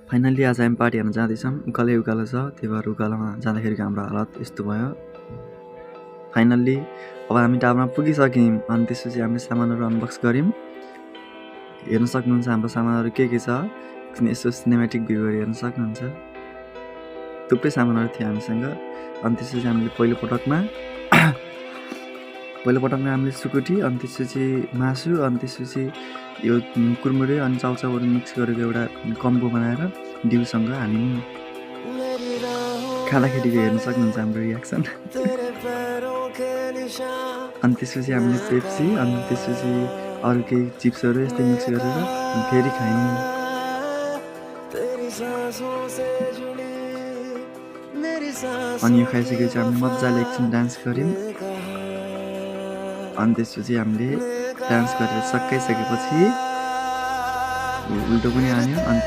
Finally आज हामी party हेर्न जाँदैछौँ। उकालै उकालो छ, त्यही भएर उकालोमा जाँदाखेरि हाम्रो हालत यस्तो भयो। फाइनल्ली अब हामी टावरमा पुगिसक्यौँ अनि त्यसपछि हामीले सामानहरू अनबक्स गऱ्यौँ। हेर्न सक्नुहुन्छ हाम्रो सामानहरू के छ। यसो सिनेमेटिक भ्यूहरू हेर्न सक्नुहुन्छ। थुप्रै सामानहरू थियो हामीसँग। अनि त्यसपछि हामीले पहिलोपटकमा हामीले सुकुटी, अनि त्यसपछि मासु, अनि त्यसपछि यो कुरमुरे अनि चाउचाउहरू मिक्स गरेको एउटा कम्बो बनाएर डिउसँग हामी खाँदाखेरिको हेर्न सक्नुहुन्छ हाम्रो रियाक्सन। अनि त्यसपछि हामीले पेप्सी अनि त्यसपछि अरू केही चिप्सहरू यस्तै मिक्स गरेर फेरि खायौँ। अनि यो खाइसकेपछि हामीले मजाले एकछिन डान्स गऱ्यौँ। अनि त्यसपछि हामीले डान्स गरेर सकिसकेपछि उल्टो पनि हान्यौँ। अनि